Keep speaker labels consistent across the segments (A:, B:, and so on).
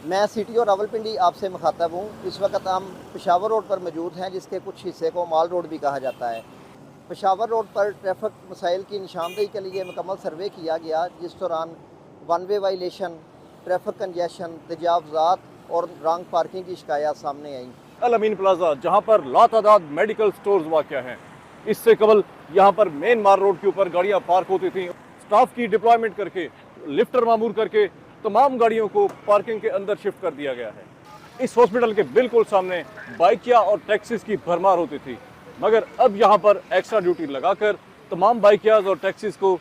A: मैं सिटी और रावलपिंडी आपसे मुखातब हूँ। इस वक्त हम पेशावर रोड पर मौजूद हैं, जिसके कुछ हिस्से को माल रोड भी कहा जाता है। पेशावर रोड पर ट्रैफिक मसाइल की निशानदेही के लिए मुकम्मल सर्वे किया गया, जिस दौरान one way violation, traffic congestion, तजावज़ात और रॉन्ग पार्किंग की शिकायत सामने आई।
B: अल अमीन प्लाजा, जहां पर लातादाद मेडिकल स्टोर्स वाक़या हैं, इससे कबल यहां पर मेन मार रोड के ऊपर गाड़ियां पार्क होती थीं। स्टाफ की डिप्लॉयमेंट करके, लिफ्टर मामूर करके तमाम गाड़ियों को पार्किंग के अंदर शिफ्ट कर दिया गया है। इस हॉस्पिटल के बिल्कुल सामने बाइकिया और टैक्सीज की भरमार होती थी, मगर अब यहां पर एक्स्ट्रा ड्यूटी लगाकर तमाम बाइकियाज और टैक्सीज को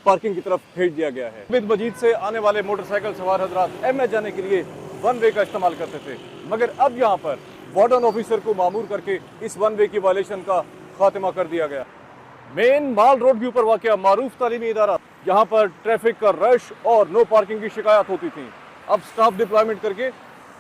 B: पार्किंग की तरफ भेज दिया गया है। बिद मजीद से आने वाले मोटरसाइकिल सवार हजरात एमए जाने के लिए वन वे का इस्तेमाल करते थे, मगर अब यहाँ पर वार्डन ऑफिसर को मामूर करके इस वन वे की वायलेशन का खात्मा कर दिया गया। मेन माल रोड के ऊपर वाक़या मारूफ तालीमी इदारा, यहाँ पर ट्रैफिक का रश और नो पार्किंग की शिकायत होती थी। अब स्टाफ डिप्लॉयमेंट करके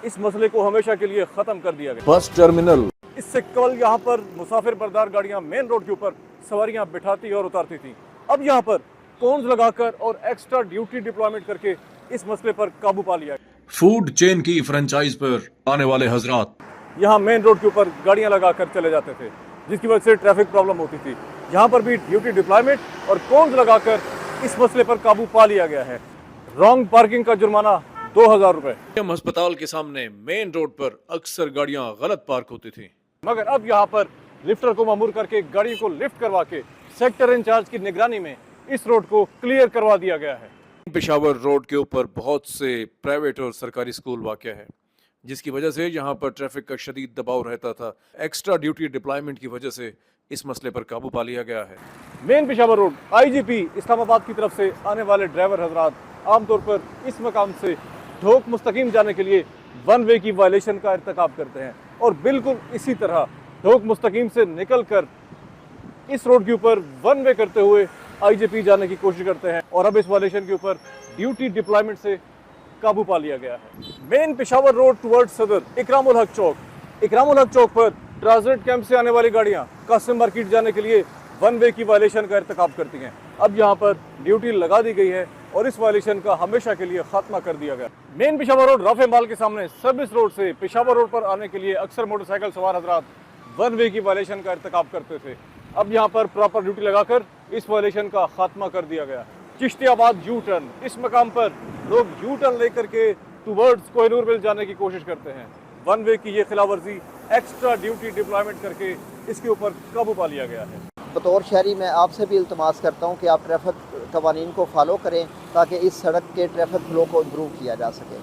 B: इस मसले को हमेशा के लिए खत्म कर दिया गया। बस टर्मिनल, इससे कल यहाँ पर मुसाफिर बरदार गाड़ियाँ मेन रोड के ऊपर सवारियाँ बिठाती और उतारती थी। अब यहाँ पर कोन्स लगाकर और एक्स्ट्रा ड्यूटी डिप्लॉयमेंट करके इस मसले पर काबू पा लिया।
C: फूड चेन की फ्रेंचाइज पर आने वाले हजरात
B: यहाँ मेन रोड के ऊपर गाड़ियाँ लगाकर चले जाते थे, जिसकी वजह से ट्रैफिक प्रॉब्लम होती थी। यहाँ पर भी ड्यूटी डिप्लॉयमेंट और कोन्स लगाकर इस मसले पर काबू पा लिया गया है। रॉन्ग पार्किंग का जुर्माना 2000 रुपए।
C: अस्पताल के सामने मेन रोड पर अक्सर गाड़ियां गलत पार्क होती थी,
B: मगर अब यहाँ पर लिफ्टर को मामूर करके गाड़ी को लिफ्ट करवा के सेक्टर इंचार्ज की निगरानी में इस रोड को क्लियर करवा दिया गया है।
C: पेशावर रोड के ऊपर बहुत से प्राइवेट और सरकारी स्कूल वाक़ है, जिसकी वजह से यहाँ पर ट्रैफिक का शदीद दबाव रहता था। एक्स्ट्रा ड्यूटी डिप्लॉयमेंट की वजह से इस मसले पर काबू पा लिया गया है।
B: Main Peshawar road IGP Islamabad की तरफ से आने वाले ड्राइवर हजरात आमतौर पर इस मकाम से ढोक मुस्तकीम जाने के लिए वन वे की वायलेशन का इर्तिकाब करते हैं, और बिल्कुल इसी तरह ढोक मुस्तकीम से निकल कर इस रोड के ऊपर वन वे करते हुए IGP जाने की कोशिश करते हैं, और अब इस वायलेशन के ऊपर ड्यूटी डिप्लॉयमेंट से काबू पा लिया गया है। मेन पेशावर रोड टुवर्ड सदर इकरामुल हक चौक पर ट्रांजिट कैंप से आने वाली गाड़ियां कासिम मार्केट जाने के लिए वन वे की वायलेशन का इर्तिकाब करती हैं। अब यहाँ पर ड्यूटी लगा दी गई है और इस वायलेशन का हमेशा के लिए खात्मा कर दिया गया। मेन पेशावर रोड राफे माल के सामने सर्विस रोड से पेशावर रोड पर आने के लिए अक्सर मोटरसाइकिल सवार हजरात वन वे की वायलेशन का इर्तिकाब करते थे। अब यहाँ पर प्रॉपर ड्यूटी लगाकर इस वायलेशन का खात्मा कर दिया गया। चिश्तियाबाद यू टर्न, इस मकाम पर लोग यू टर्न लेकर के टुवर्ड्स कोहिनूर मिल जाने की कोशिश करते हैं। वन वे की ये खिलाफवर्जी एक्स्ट्रा ड्यूटी डिप्लॉयमेंट करके इसके ऊपर काबू पा लिया गया है।
A: बतौर शहरी मैं आपसे भी इल्तमास करता हूँ कि आप ट्रैफिक कवानीन को फॉलो करें, ताकि इस सड़क के ट्रैफिक फ्लो को इम्प्रूव किया जा सके।